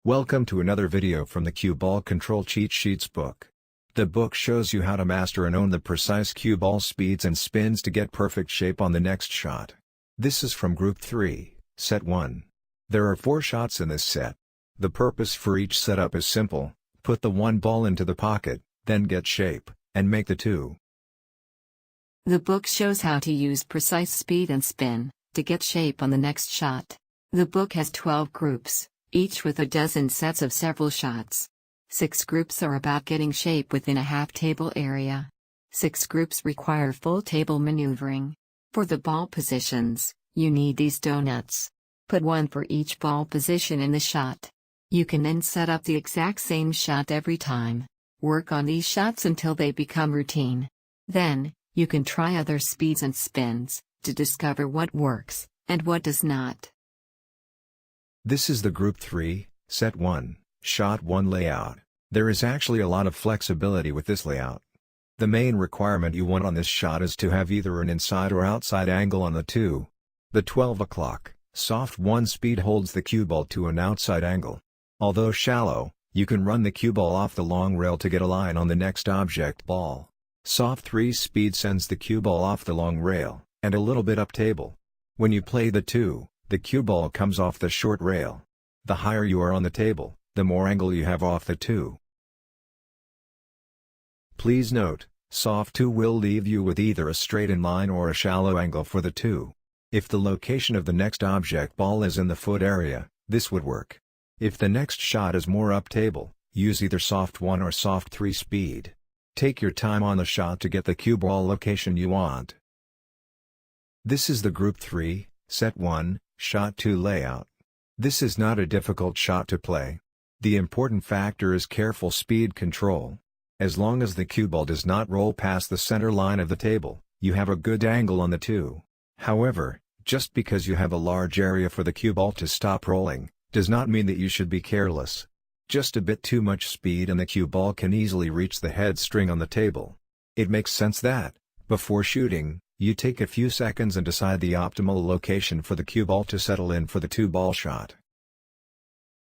Welcome to another video from the Cue Ball Control Cheat Sheets book. The book shows you how to master and own the precise cue ball speeds and spins to get perfect shape on the next shot. This is from Group 3, Set 1. There are 4 shots in this set. The purpose for each setup is simple: put the one ball into the pocket, then get shape, and make the 2. The book shows how to use precise speed and spin to get shape on the next shot. The book has 12 groups, each with a dozen sets of several shots. 6 groups are about getting shape within a half table area. 6 groups require full table maneuvering. For the ball positions, you need these donuts. Put one for each ball position in the shot. You can then set up the exact same shot every time. Work on these shots until they become routine. Then, you can try other speeds and spins to discover what works and what does not. This is the Group 3, Set 1, Shot 1 layout. There is actually a lot of flexibility with this layout. The main requirement you want on this shot is to have either an inside or outside angle on the 2. The 12 o'clock, soft 1 speed holds the cue ball to an outside angle. Although shallow, you can run the cue ball off the long rail to get a line on the next object ball. Soft 3 speed sends the cue ball off the long rail, and a little bit up table. When you play the 2, the cue ball comes off the short rail. The higher you are on the table, the more angle you have off the 2. Please note, soft 2 will leave you with either a straight in line or a shallow angle for the 2. If the location of the next object ball is in the foot area, this would work. If the next shot is more up table, use either soft 1 or soft 3 speed. Take your time on the shot to get the cue ball location you want. This is the Group 3, Set 1, Shot 2 layout. This is not a difficult shot to play. The important factor is careful speed control. As long as the cue ball does not roll past the center line of the table, you have a good angle on the 2. However, just because you have a large area for the cue ball to stop rolling, does not mean that you should be careless. Just a bit too much speed and the cue ball can easily reach the head string on the table. It makes sense that, before shooting, you take a few seconds and decide the optimal location for the cue ball to settle in for the 2-ball shot.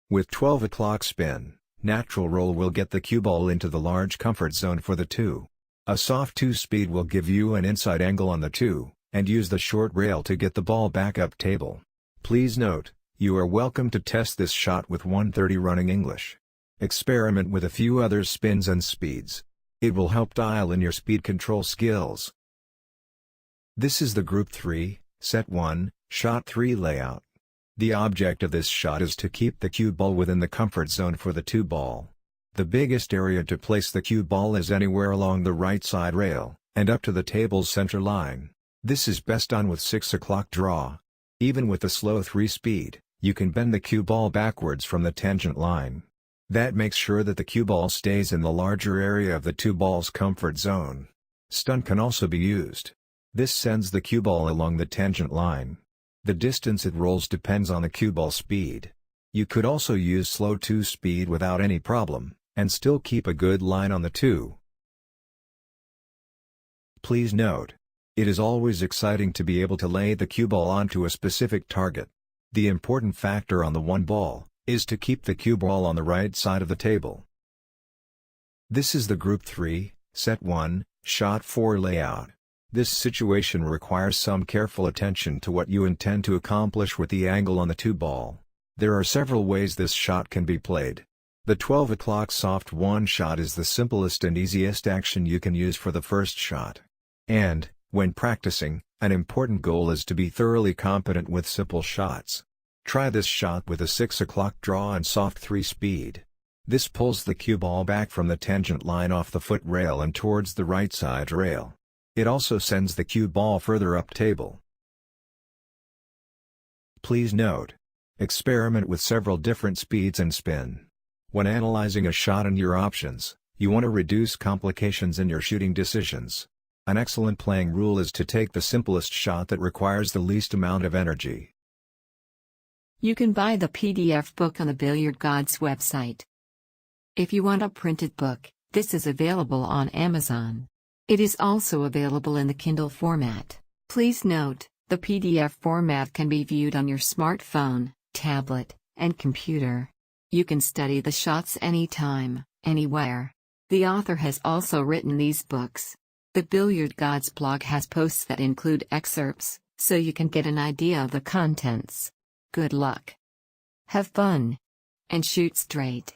With 12 o'clock spin, natural roll will get the cue ball into the large comfort zone for the 2. A soft 2 speed will give you an inside angle on the 2, and use the short rail to get the ball back up table. Please note, you are welcome to test this shot with 130 running English. Experiment with a few other spins and speeds. It will help dial in your speed control skills. This is the Group 3, Set 1, Shot 3 layout. The object of this shot is to keep the cue ball within the comfort zone for the 2 ball. The biggest area to place the cue ball is anywhere along the right side rail, and up to the table's center line. This is best done with 6 o'clock draw. Even with the slow 3 speed, you can bend the cue ball backwards from the tangent line. That makes sure that the cue ball stays in the larger area of the 2 ball's comfort zone. Stun can also be used. This sends the cue ball along the tangent line. The distance it rolls depends on the cue ball speed. You could also use slow 2 speed without any problem, and still keep a good line on the 2. Please note, it is always exciting to be able to lay the cue ball onto a specific target. The important factor on the 1 ball is to keep the cue ball on the right side of the table. This is the Group 3, Set 1, Shot 4 layout. This situation requires some careful attention to what you intend to accomplish with the angle on the 2 ball. There are several ways this shot can be played. The 12 o'clock soft 1 shot is the simplest and easiest action you can use for the first shot. And, when practicing, an important goal is to be thoroughly competent with simple shots. Try this shot with a 6 o'clock draw and soft 3 speed. This pulls the cue ball back from the tangent line off the foot rail and towards the right side rail. It also sends the cue ball further up table. Please note, experiment with several different speeds and spin. When analyzing a shot and your options, you want to reduce complications in your shooting decisions. An excellent playing rule is to take the simplest shot that requires the least amount of energy. You can buy the PDF book on the Billiard Gods website. If you want a printed book, this is available on Amazon. It is also available in the Kindle format. Please note, the PDF format can be viewed on your smartphone, tablet, and computer. You can study the shots anytime, anywhere. The author has also written these books. The Billiard Gods blog has posts that include excerpts, so you can get an idea of the contents. Good luck. Have fun. And shoot straight.